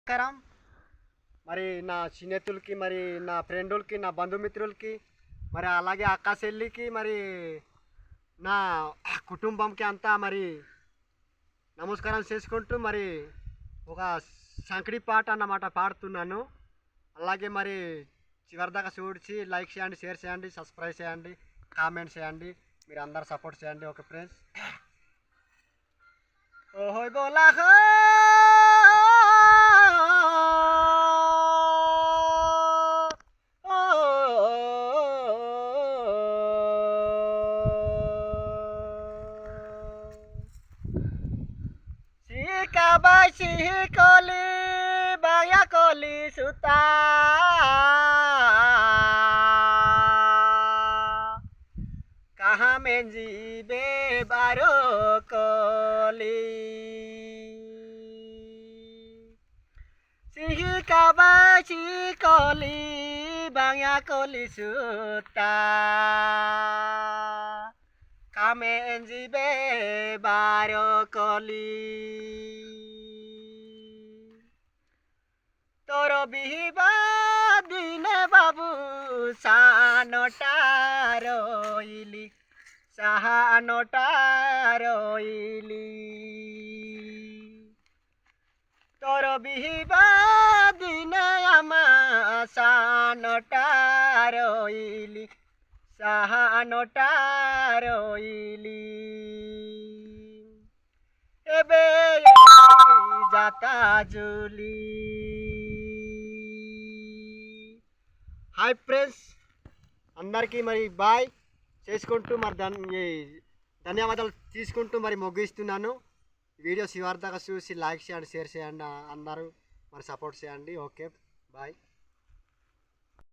నమస్కారం. మరి నా స్నేహితులకి, మరి నా ఫ్రెండులకి, నా బంధుమిత్రులకి, మరి అలాగే అక్క చెల్లికి, మరి నా కుటుంబంకి అంతా మరి నమస్కారం చేసుకుంటూ మరి ఒక సంకడి పాట అన్నమాట పాడుతున్నాను. అలాగే మరి చివరిదాకా చూసి లైక్ చేయండి, షేర్ చేయండి, సబ్స్క్రైబ్ చేయండి, కామెంట్ చేయండి. మీరు అందరు సపోర్ట్ చేయండి. Okay friends. ఓహోయ్ బోలా హో koli baya koli suta kaha menji be baro koli sihi kabashi koli baya koli suta kamenji be baro koli तोर बिहिबा दिने बाबू सानोटा रोइली सानोटा रोइली तोर बिहिबा दिने आमा सानोटा रोइली सानोटा रोइली एबे जाता जुली. హాయ్ ఫ్రెండ్స్, అందరికీ మరి బాయ్ చేసుకుంటూ మరి ధన్యవాదాలు తీసుకుంటూ మరి ముగిస్తున్నాను. వీడియో చివరి దాకా చూసి లైక్ చేయండి, షేర్ చేయండి, అందరూ మరి సపోర్ట్ చేయండి. Okay bye.